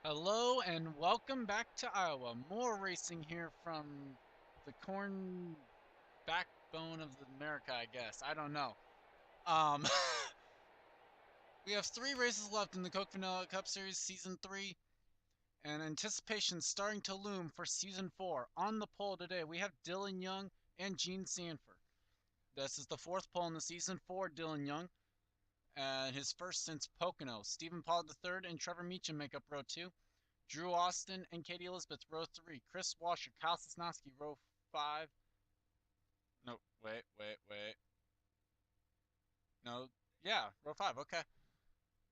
Hello and welcome back to Iowa. More racing here from the corn backbone of America, I guess. I don't know. Um, we have 3 races left in the Coke Vanilla Cup Series Season 3, and anticipation starting to loom for Season 4. On the pole today, we have Dylan Young and Gene Sanford. This is the 4th pole in the season for Dylan Young, and his first since Pocono. Stephen Paul III and Trevor Meacham make up row 2. Drew Austin and Katie Elizabeth, row 3. Chris Washer, Kyle Sosnowski, row 5. No, wait. No, yeah, row 5. Okay.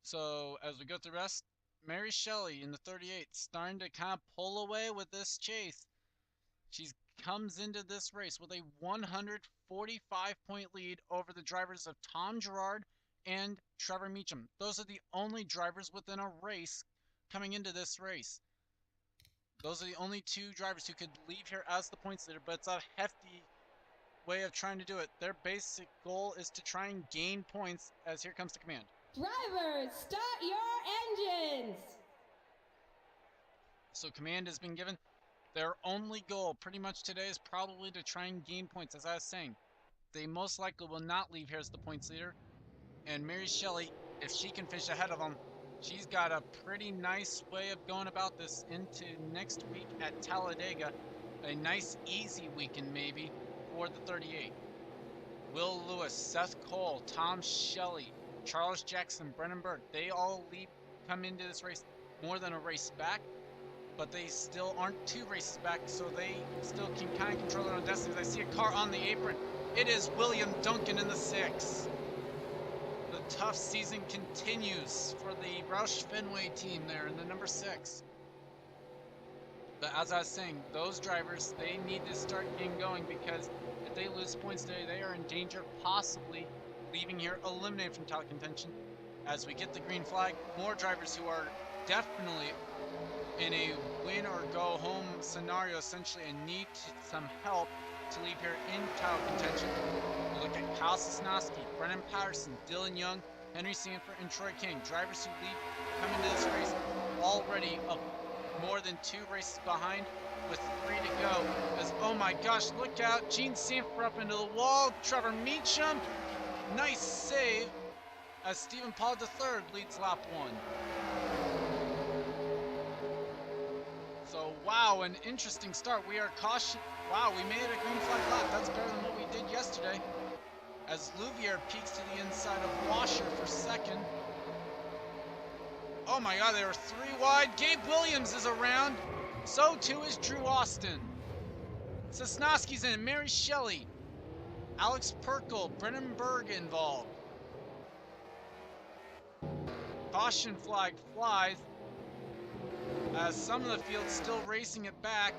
So as we go through the rest, Mary Shelley in the 38, starting to kind of pull away with this chase. She comes into this race with a 145-point lead over the drivers of Tom Gerard and Trevor Meacham. Those are the only drivers within a race coming into this race. Those are the only 2 drivers who could leave here as the points leader, but it's a hefty way of trying to do it. Their basic goal is to try and gain points as here comes the command. Drivers, start your engines! So command has been given. Their only goal pretty much today is probably to try and gain points. As I was saying, they most likely will not leave here as the points leader. And Mary Shelley, if she can finish ahead of them, she's got a pretty nice way of going about this into next week at Talladega. A nice, easy weekend maybe for the 38. Will Lewis, Seth Cole, Tom Shelley, Charles Jackson, Brennan Berg, they all come into this race more than a race back, but they still aren't 2 races back, so they still can kind of control their own destinies. I see a car on the apron. It is William Duncan in the 6. The tough season continues for the Roush Fenway team there in the number 6. But as I was saying, those drivers, they need to start getting going because if they lose points today, they are in danger of possibly leaving here eliminated from title contention. As we get the green flag, more drivers who are definitely in a win or go home scenario essentially and need some help to leave here in title contention. We look at Kyle Sosnowski, Brennan Patterson, Dylan Young, Henry Sanford, and Troy King. Drivers who come into this race already up more than 2 races behind with 3 to go. As, oh my gosh, look out. Gene Sanford up into the wall. Trevor Meacham. Nice save as Stephen Paul III leads lap 1. So, wow, an interesting start. We are caution. Wow, we made a green flag lap. That's better than what we did yesterday. As Louvier peeks to the inside of Washer for 2nd. Oh my god, they were 3 wide. Gabe Williams is around. So too is Drew Austin. Sosnowski's in. Mary Shelley. Alex Perkle. Brennan Berg involved. Caution flag flies as some of the field's still racing it back.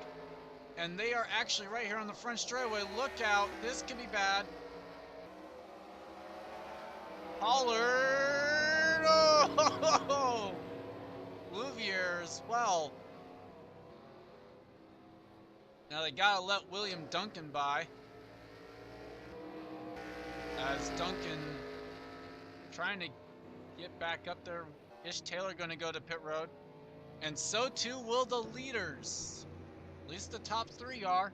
And they are actually right here on the front straightaway. Look out. This could be bad. Pollard. Oh! Louvier as well. Now they gotta let William Duncan by. As Duncan trying to get back up there. Ish Taylor gonna go to pit road. And so too will the leaders. At least the top 3 are.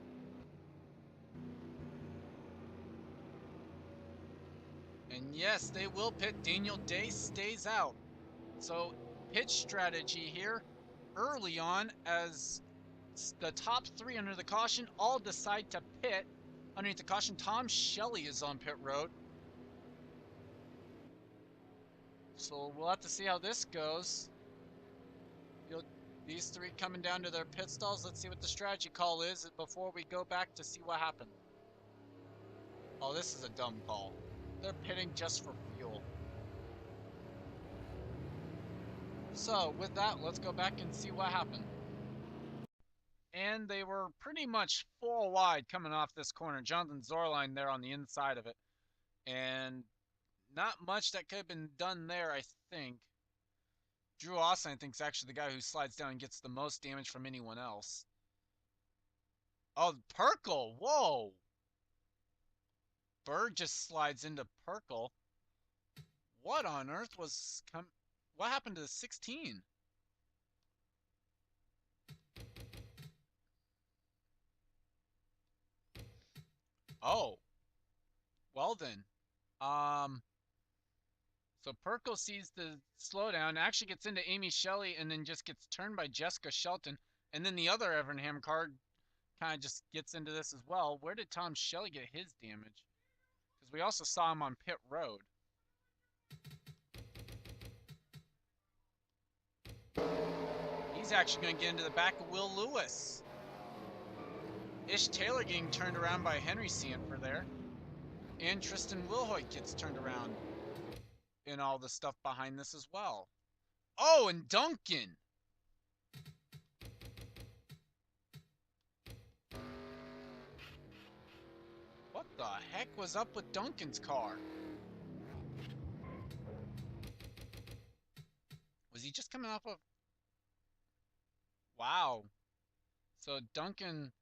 And yes, they will pit. Daniel Day stays out. So pit strategy here early on as the top 3 under the caution all decide to pit underneath the caution. Tom Shelley is on pit road. So we'll have to see how this goes. These 3 coming down to their pit stalls. Let's see what the strategy call is before we go back to see what happened. Oh, this is a dumb call. They're pitting just for fuel. So with that, let's go back and see what happened. And they were pretty much 4 wide coming off this corner. Jonathan Zorline there on the inside of it. And not much that could have been done there, I think. Drew Austin, I think, is actually the guy who slides down and gets the most damage from anyone else. Oh, Perkle! Whoa! Berg just slides into Perkle. What on earth was what happened to the 16? Oh, well then. Um, so Perkle sees the slowdown, actually gets into Amy Shelley, and then just gets turned by Jessica Shelton. And then the other Evernham car kind of just gets into this as well. Where did Tom Shelley get his damage? Because we also saw him on pit road. He's actually going to get into the back of Will Lewis. Ish Taylor getting turned around by Henry Sanford there. And Tristan Wilhoit gets turned around in all the stuff behind this as well. Oh, and Duncan. What the heck was up with Duncan's car? Was he just coming off of... Wow. So Duncan...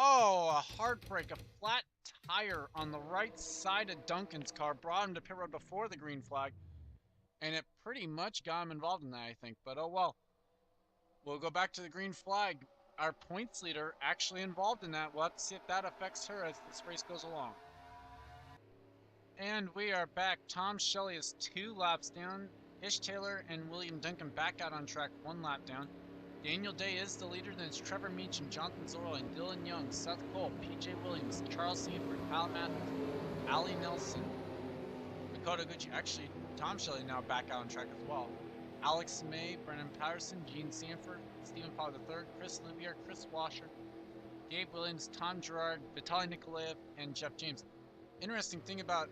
Oh, a heartbreak. A flat tire on the right side of Duncan's car brought him to pit road before the green flag. And it pretty much got him involved in that, I think. But oh well. We'll go back to the green flag. Our points leader actually involved in that. We'll have to see if that affects her as this race goes along. And we are back. Tom Shelley is 2 laps down. Ish Taylor and William Duncan back out on track 1 lap down. Daniel Day is the leader. Then it's Trevor Meacham, Jonathan Zorro, and Dylan Young, Seth Cole, PJ Williams, Charles Sanford, Al Matthews, Ali Nelson, Makoto Gucci. Actually, Tom Shelley now back out on track as well. Alex May, Brennan Patterson, Gene Sanford, Stephen Pollard III, Chris Livier, Chris Washer, Gabe Williams, Tom Gerard, Vitaly Nikolaev, and Jeff James. Interesting thing about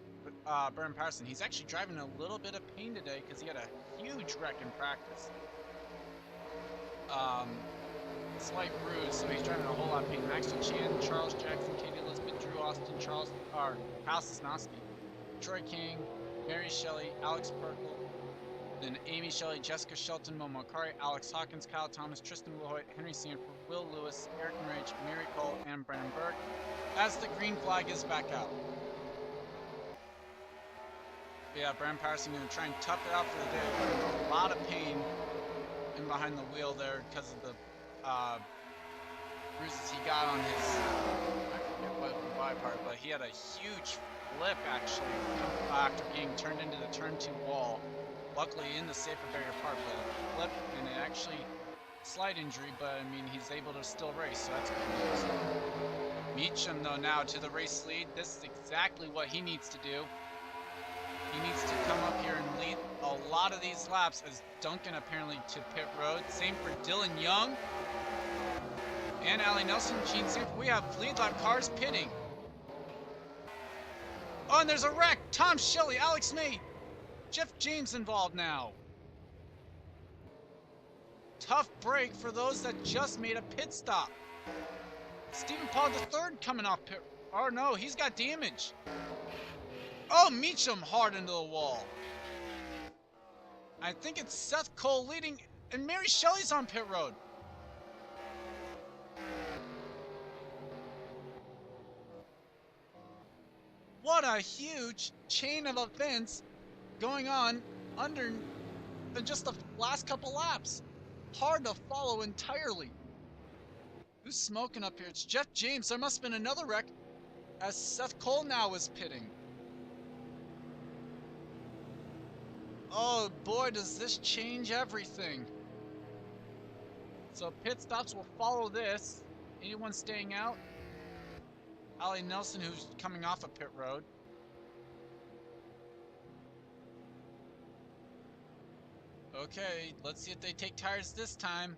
Brennan Patterson, he's actually driving a little bit of pain today because he had a huge wreck in practice. Slight bruise, so he's driving a whole lot of pain. Maxwell Chan, Charles Jackson, Katie Elizabeth, Drew Austin, Kyle Sosnowski, Troy King, Mary Shelley, Alex Perkle, then Amy Shelley, Jessica Shelton, Momo Akari, Alex Hawkins, Kyle Thomas, Tristan Wilhoit, Henry Sanford, Will Lewis, Eric Enrage, Mary Cole, and Brennan Burke, as the green flag is back out. But yeah, Brennan Patterson going to try and tough it out for the day. A lot of pain in behind the wheel there because of the bruises he got on his, I forget what Y part, but he had a huge flip actually after being turned into the turn 2 wall. Luckily in the safer barrier part, but a flip and it actually slight injury, but I mean he's able to still race, so that's good news. Meacham though now to the race lead. This is exactly what he needs to do. He needs to come up here and lead a lot of these laps as Duncan apparently to pit road. Same for Dylan Young and Ali Nelson, Gene Sanford. We have lead lap cars pitting. Oh, and there's a wreck. Tom Shelley, Alex May, Jeff James involved now. Tough break for those that just made a pit stop. Stephen Paul III coming off pit. Oh no, he's got damage. Oh, Meacham hard into the wall. I think it's Seth Cole leading, and Mary Shelley's on pit road. What a huge chain of events going on under just the last couple laps. Hard to follow entirely. Who's smoking up here? It's Jeff James. There must have been another wreck as Seth Cole now is pitting. Oh boy, does this change everything. So pit stops will follow this. Anyone staying out? Ali Nelson, who's coming off a pit road. Okay, let's see if they take tires this time.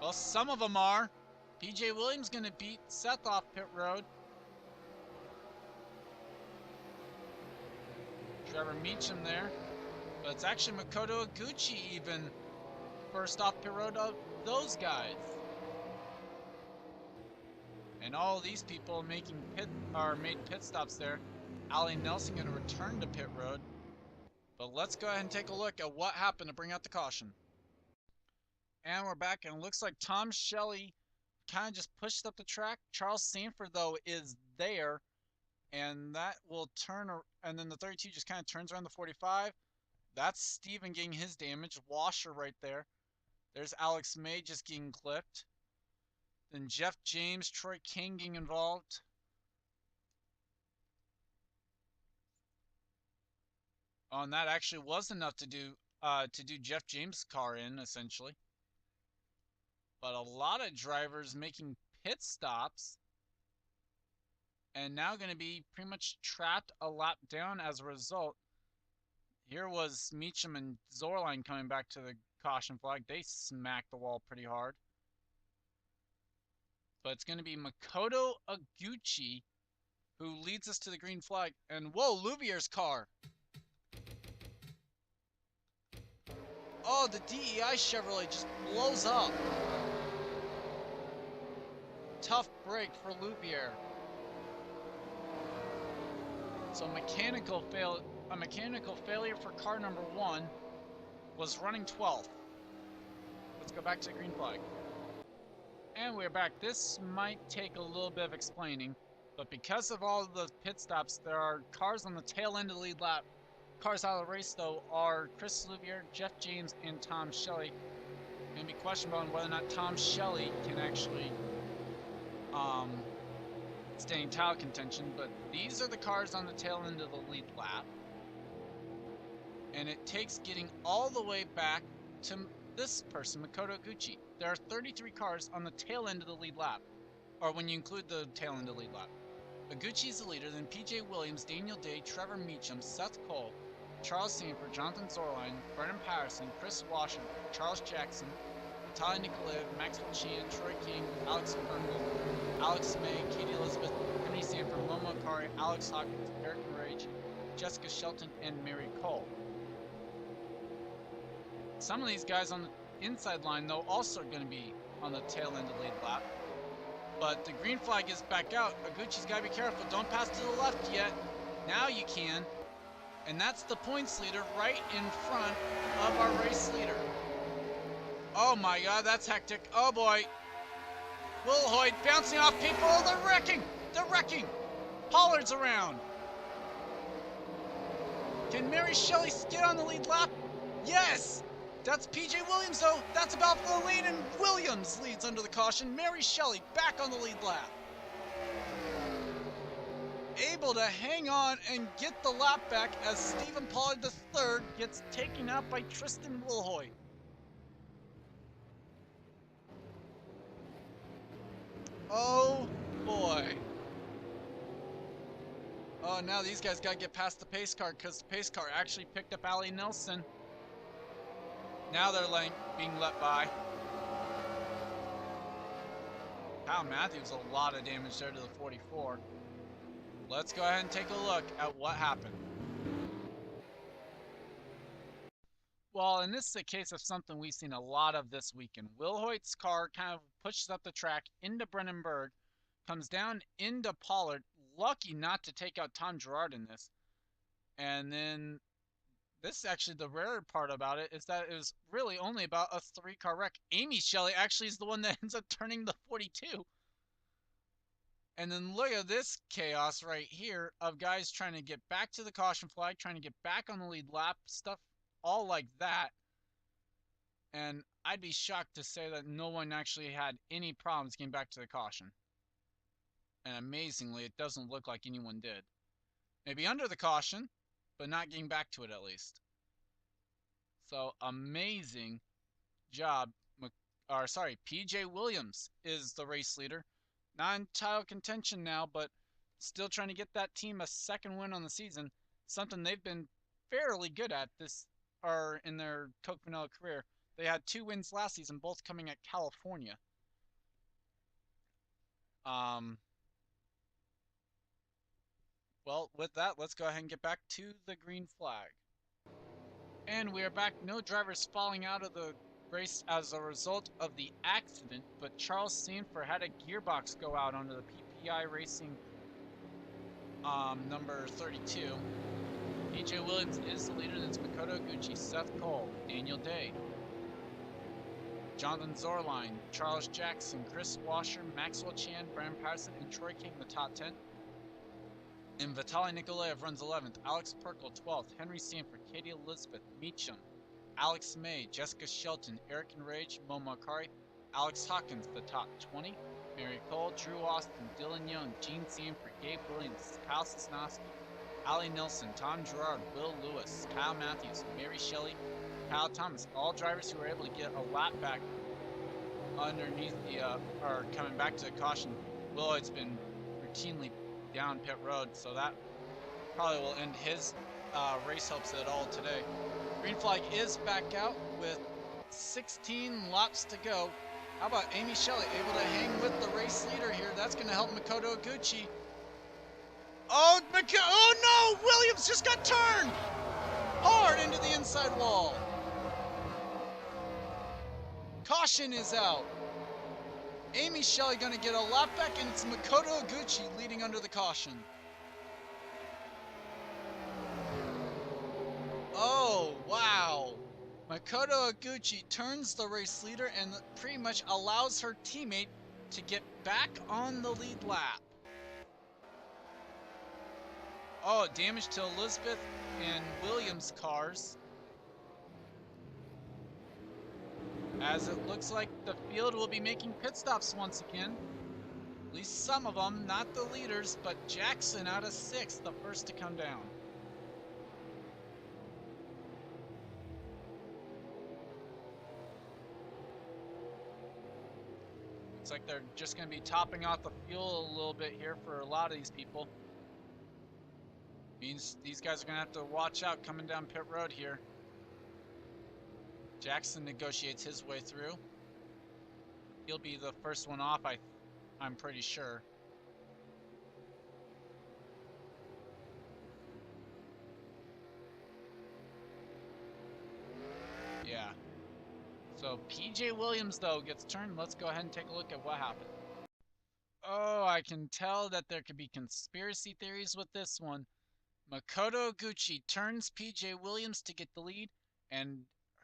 Well, some of them are. PJ Williams going to beat Seth off pit road. Trevor Meacham there. But it's actually Makoto Iguchi even first off pit road of those guys. And all of these people made pit stops there. Ali Nelson going to return to pit road. But let's go ahead and take a look at what happened to bring out the caution. And we're back, and it looks like Tom Shelley kind of just pushed up the track. Charles Sanford, though, is there. And that will turn, and then the 32 just kind of turns around the 45. That's Steven getting his damage. Washer right there. There's Alex May just getting clipped. Then Jeff James, Troy King getting involved. Oh, and that actually was enough to do Jeff James' car in, essentially. But a lot of drivers making pit stops. And now going to be pretty much trapped a lap down as a result. Here was Meacham and Zorline coming back to the caution flag. They smacked the wall pretty hard. But it's going to be Makoto Oguchi who leads us to the green flag. And whoa, Louvier's car. Oh, the DEI Chevrolet just blows up. Tough break for Louvier. So a mechanical failure for car number 1 was running 12th. Let's go back to the green flag. And we're back. This might take a little bit of explaining, but because of all of the pit stops, there are cars on the tail end of the lead lap. Cars out of the race, though, are Chris Louvier, Jeff James, and Tom Shelley. And be questionable on whether or not Tom Shelley can actually stay in title contention. But these are the cars on the tail end of the lead lap. And it takes getting all the way back to this person, Makoto Oguchi. There are 33 cars on the tail end of the lead lap, or when you include the tail end of the lead lap. Oguchi is the leader, then PJ Williams, Daniel Day, Trevor Meacham, Seth Cole, Charles Sanford, Jonathan Zorline, Brennan Patterson, Chris Washington, Charles Jackson, Ty Nikolaev, Maxwell Chan, Troy King, Alex Perkle, Alex May, Katie Elizabeth, Henry Sanford, Momo Akari, Alex Hawkins, Eric Rage, Jessica Shelton, and Mary Cole. Some of these guys on the inside line, though, also are going to be on the tail end of the lead lap. But the green flag is back out. Oguchi's got to be careful. Don't pass to the left yet. Now you can. And that's the points leader right in front of our race leader. Oh my God, that's hectic. Oh boy. Will Hoyt bouncing off people. Oh, they're wrecking. They're wrecking. Pollard's around. Can Mary Shelley get on the lead lap? Yes. That's PJ Williams, though. That's about the lead, and Williams leads under the caution. Mary Shelley back on the lead lap. Able to hang on and get the lap back as Stephen Pollard III gets taken out by Tristan Wilhoit. Oh, boy. Oh, now these guys got to get past the pace car because the pace car actually picked up Allie Nelson. Now they're being let by. Kyle Matthews, a lot of damage there to the 44. Let's go ahead and take a look at what happened. Well, and this is a case of something we've seen a lot of this weekend. Wilhoit's car kind of pushes up the track into Brennan Berg, comes down into Pollard, lucky not to take out Tom Girard in this. And then this is actually the rare part about it, is that it was really only about a 3-car wreck. Amy Shelley actually is the one that ends up turning the 42. And then look at this chaos right here of guys trying to get back to the caution flag, trying to get back on the lead lap, stuff all like that. And I'd be shocked to say that no one actually had any problems getting back to the caution. And amazingly, it doesn't look like anyone did. Maybe under the caution, but not getting back to it at least. So amazing job. PJ Williams is the race leader. Not in title contention now, but still trying to get that team a second win on the season. Something they've been fairly good at in their Coke Vanilla career. They had 2 wins last season, both coming at California. Well, with that, let's go ahead and get back to the green flag. And we are back. No drivers falling out of the race as a result of the accident, but Charles Sanford had a gearbox go out onto the PPI Racing number 32. PJ Williams is the leader. That's Makoto Oguchi, Seth Cole, Daniel Day, Jonathan Zorline, Charles Jackson, Chris Washer, Maxwell Chan, Brennan Patterson, and Troy King in the top 10. And Vitaly Nikolaev runs 11th. Alex Perkle 12th. Henry Sanford, Katie Elizabeth, Meacham, Alex May, Jessica Shelton, Eric Enrage, Momo Akari, Alex Hawkins, the top 20. Mary Cole, Drew Austin, Dylan Young, Gene Sanford, Gabe Williams, Kyle Sosnowski, Allie Nelson, Tom Gerard, Will Lewis, Kyle Matthews, Mary Shelley, Kyle Thomas. All drivers who were able to get a lap back underneath the, or coming back to the caution. Willoyd's been routinely down pit road, so that probably will end his race hopes at all today. Green flag is back out with 16 laps to go. How about Amy Shelley able to hang with the race leader here? That's going to help Makoto Oguchi. Oh, oh no! Williams just got turned hard into the inside wall. Caution is out. Amy Shelley going to get a lap back, and it's Makoto Oguchi leading under the caution. Oh, wow. Makoto Oguchi turns the race leader and pretty much allows her teammate to get back on the lead lap. Oh, damage to Elizabeth and Williams' cars. As it looks like the field will be making pit stops once again. At least some of them, not the leaders, but Jackson out of 6th, the first to come down. Looks like they're just going to be topping off the fuel a little bit here for a lot of these people. Means these guys are going to have to watch out coming down pit road here. Jackson negotiates his way through. He'll be the first one off, I'm pretty sure. Yeah. So PJ Williams, though, gets turned. Let's go ahead and take a look at what happened. Oh, I can tell that there could be conspiracy theories with this one. Makoto Oguchi turns PJ Williams to get the lead, and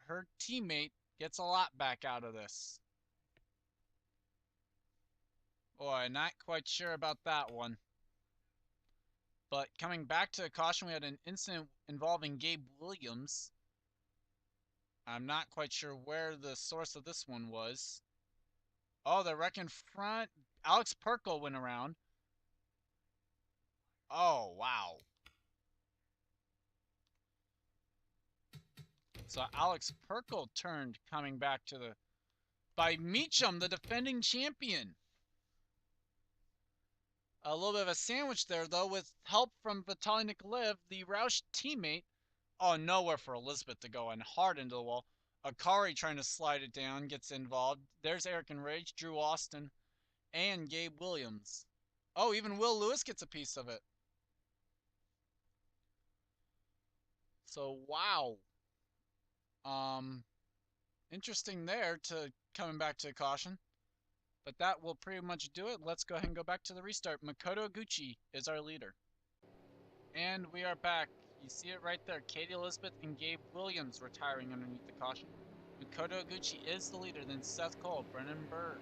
her teammate gets a lot back out of this. Boy, not quite sure about that one. But coming back to the caution, we had an incident involving Gabe Williams. I'm not quite sure where the source of this one was. Oh, the wreck in front. Alex Perkle went around. Oh, wow. So Alex Perkle turned coming back to the... by Meacham, the defending champion. A little bit of a sandwich there, though, with help from Vitaly Nikolaev, the Roush teammate. Oh, nowhere for Elizabeth to go, and hard into the wall. Akari trying to slide it down, gets involved. There's Eric Enrage, Drew Austin, and Gabe Williams. Oh, even Will Lewis gets a piece of it. So, wow. Interesting there to coming back to caution. But that will pretty much do it. Let's go ahead and go back to the restart. Makoto Oguchi is our leader. And we are back. You see it right there. Katie Elizabeth and Gabe Williams retiring underneath the caution. Makoto Oguchi is the leader. Then Seth Cole, Brennan Burr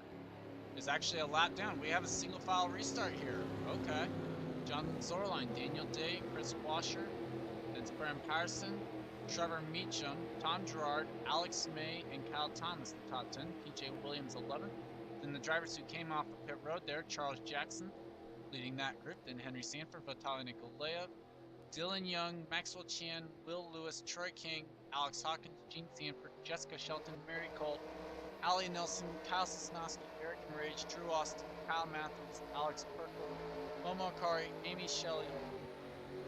is actually a lap down. We have a single file restart here. Okay. Jonathan Zorline, Daniel Day, Chris Washer, Vince Brian Patterson, Trevor Meacham, Tom Gerard, Alex May, and Kyle Thomas, the top 10. PJ Williams, 11th. Then the drivers who came off the pit road there, Charles Jackson leading that group. Then Henry Sanford, Vitaly Nikolaev, Dylan Young, Maxwell Chan, Will Lewis, Troy King, Alex Hawkins, Gene Sanford, Jessica Shelton, Mary Cole, Allie Nelson, Kyle Sosnowski, Eric Enrage, Drew Austin, Kyle Matthews, Alex Perkle, Momo Akari, Amy Shelley,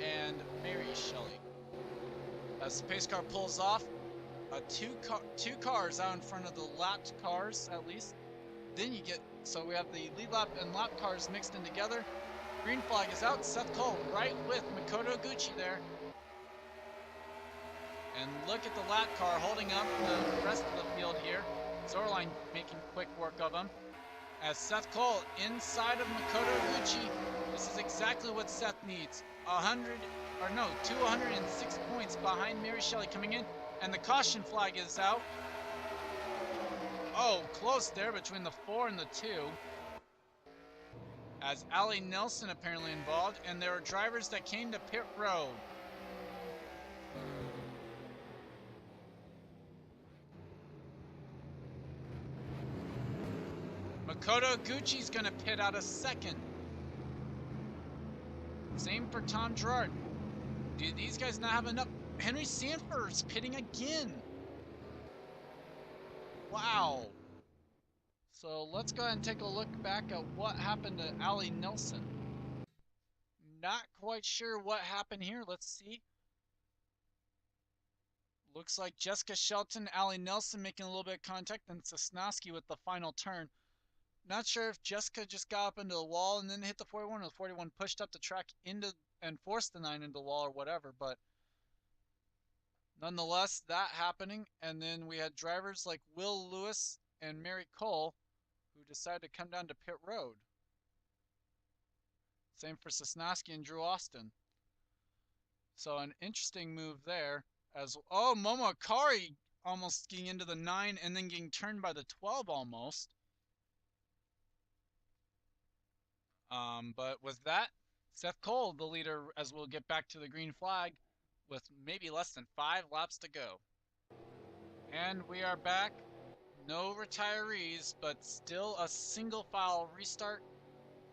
and Mary Shelley. As the pace car pulls off, two cars out in front of the lapped cars at least. Then you get, so we have the lead lap and lap cars mixed in together. Green flag is out. Seth Cole right with Makoto Oguchi there. And look at the lap car holding up the rest of the field here. Zorline making quick work of him. As Seth Cole inside of Makoto Oguchi. This is exactly what Seth needs. 206 points behind Mary Shelley coming in. And the caution flag is out. Oh, close there between the 4 and the 2. as Allie Nelson apparently involved, and there were drivers that came to pit road. Makoto Gucci's going to pit out a second. Same for Tom Gerard. Do these guys not have enough? Henry Sanford's pitting again. Wow. So let's go ahead and take a look back at what happened to Allie Nelson. Not quite sure what happened here. Let's see. Looks like Jessica Shelton, Allie Nelson making a little bit of contact, and Sosnowski with the final turn. Not sure if Jessica just got up into the wall and then hit the 41, or the 41 pushed up the track into and forced the 9 into the wall or whatever, but nonetheless, that happening. And then we had drivers like Will Lewis and Mary Cole who decided to come down to pit road. Same for Sosnowski and Drew Austin. So an interesting move there. Momo Akari almost getting into the 9 and then getting turned by the 12 almost. But with that, Seth Cole, the leader, as we'll get back to the green flag, with maybe less than 5 laps to go. And we are back. No retirees, but still a single file restart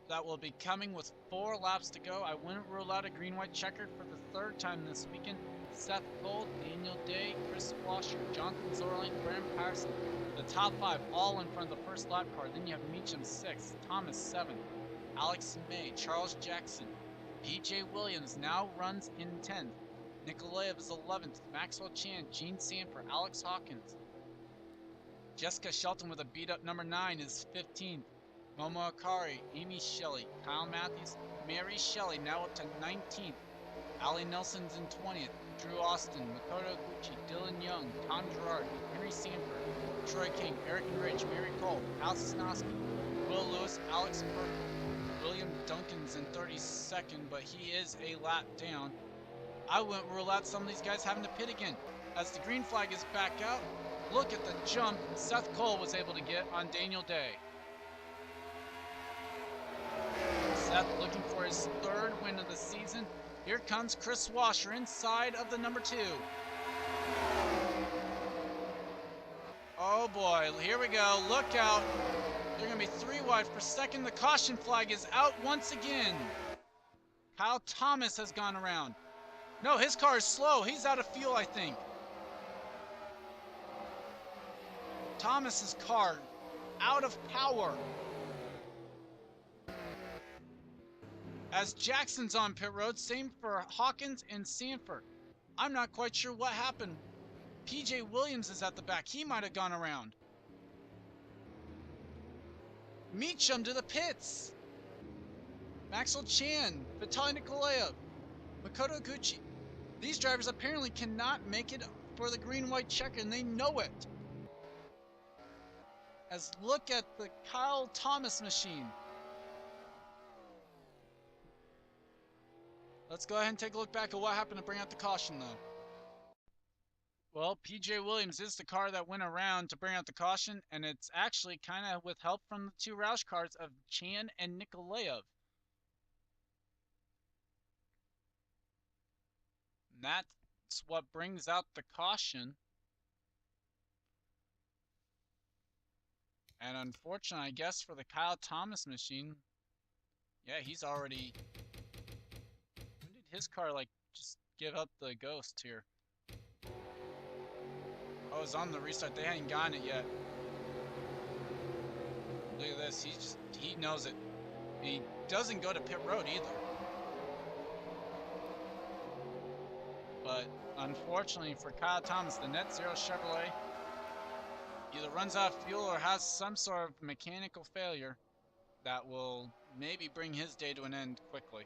that will be coming with 4 laps to go. I wouldn't rule out a green-white checkered for the 3rd time this weekend. Seth Cole, Daniel Day, Chris Washer, Jonathan Zorlane, Graham Patterson. The top 5 all in front of the first lap car. Then you have Meacham 6th, Thomas 7th, Alex May, Charles Jackson, PJ Williams now runs in 10th. Nikolaev is 11th, Maxwell Chan, Gene Sanford, Alex Hawkins. Jessica Shelton with a beat-up number 9 is 15th. Momo Akari, Amy Shelley, Kyle Matthews, Mary Shelley now up to 19th. Allie Nelson's in 20th. Drew Austin, Makoto Gucci, Dylan Young, Tom Gerard, Henry Sanford, Troy King, Eric Ridge, Mary Cole, Al Sosnowski, Will Lewis, Alex Burke, William Duncan's in 32nd, but he is a lap down. I wouldn't rule out some of these guys having to pit again. As the green flag is back out, look at the jump Seth Cole was able to get on Daniel Day. Seth looking for his 3rd win of the season. Here comes Chris Washer inside of the number 2. Oh boy, here we go. Look out. They're going to be 3 wide for second. The caution flag is out once again. Kyle Thomas has gone around. No, his car is slow. He's out of fuel, I think. Thomas's car out of power. As Jackson's on pit road, same for Hawkins and Sanford. I'm not quite sure what happened. PJ Williams is at the back. He might have gone around. Meacham to the pits. Maxwell Chan, Vitaly Nikolaev, Makoto Gucci. These drivers apparently cannot make it for the green-white checker, and they know it. As look at the Kyle Thomas machine. Let's go ahead and take a look back at what happened to bring out the caution, though. Well, PJ Williams is the car that went around to bring out the caution, and it's actually kind of with help from the 2 Roush cars of Chan and Nikolaev. And that's what brings out the caution. And unfortunately, I guess, for the Kyle Thomas machine, yeah, he's already... When did his car, like, just give up the ghost here? Oh, it's on the restart. They hadn't gotten it yet. Look at this. He knows it. And he doesn't go to pit road either. But unfortunately for Kyle Thomas, the Net Zero Chevrolet either runs out of fuel or has some sort of mechanical failure that will maybe bring his day to an end quickly,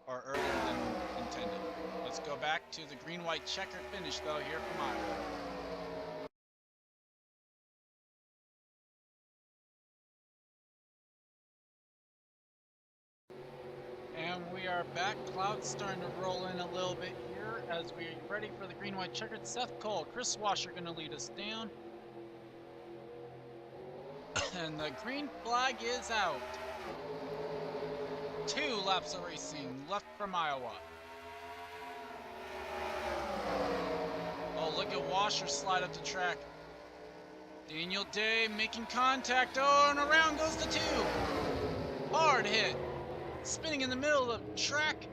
or earlier than intended. Let's go back to the green-white checkered finish, though, here from Iowa. And we are back. Clouds starting to roll in a little bit here as we're ready for the green-white checkered. Seth Cole, Chris Washer going to lead us down. And the green flag is out. 2 laps of racing left from Iowa. Oh, look at Washer slide up the track. Daniel Day making contact. Oh, and around goes the 2. Hard hit. Spinning in the middle of the track.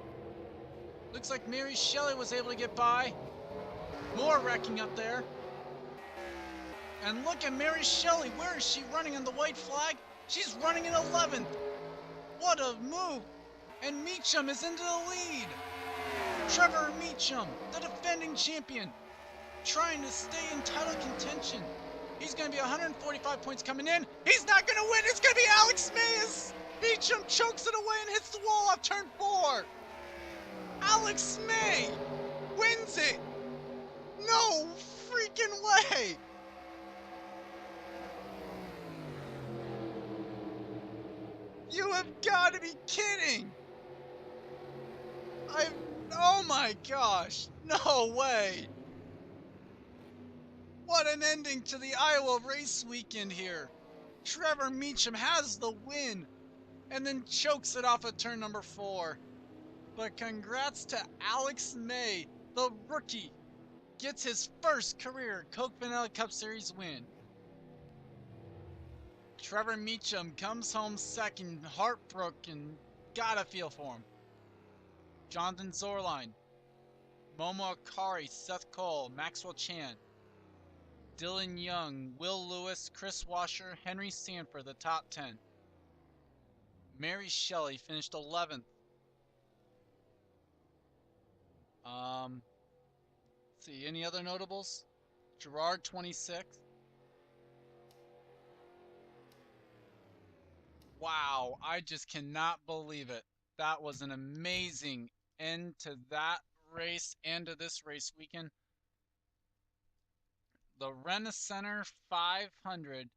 Looks like Mary Shelley was able to get by. More wrecking up there. And look at Mary Shelley. Where is she running on the white flag? She's running in 11th. What a move. And Meacham is into the lead. Trevor Meacham, the defending champion, trying to stay in title contention. He's going to be 145 points coming in. He's not going to win. It's going to be Alex May. Meacham chokes it away and hits the wall off turn 4. Alex May wins it. No freaking way. You have got to be kidding. Oh my gosh. No way. What an ending to the Iowa race weekend here. Trevor Meacham has the win and then chokes it off at turn number 4. But congrats to Alex May, the rookie, gets his first career Coke Vanilla Cup Series win. Trevor Meacham comes home second, heartbroken, gotta feel for him. Jonathan Zorline, Momo Akari, Seth Cole, Maxwell Chan, Dylan Young, Will Lewis, Chris Washer, Henry Sanford, the top 10. Mary Shelley finished 11th. Let's see, any other notables? Gerard, 26th. Wow, I just cannot believe it. That was an amazing end to that race and to this race weekend. The Rent-A-Center 500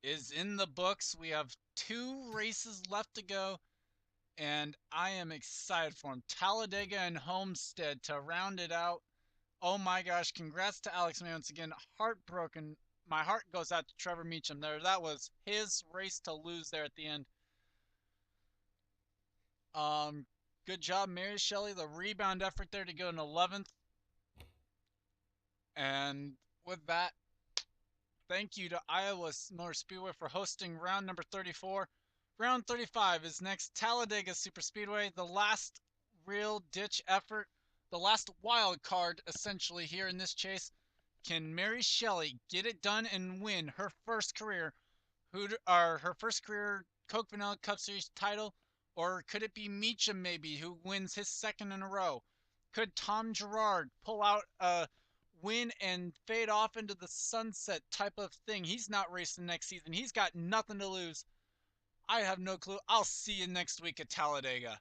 is in the books. We have 2 races left to go, and I am excited for them. Talladega and Homestead to round it out. Oh my gosh, congrats to Alex May once again. Heartbroken. My heart goes out to Trevor Meacham there. That was his race to lose there at the end. Good job, Mary Shelley. The rebound effort there to go in 11th. And with that, thank you to Iowa Motor Speedway for hosting round number 34. Round 35 is next, Talladega Superspeedway, the last real ditch effort, the last wild card essentially here in this chase. Can Mary Shelley get it done and win her first career Coke Vanilla Cup Series title? Or could it be Meacham maybe who wins his second in a row? Could Tom Gerard pull out a win and fade off into the sunset type of thing? He's not racing next season. He's got nothing to lose. I have no clue. I'll see you next week at Talladega.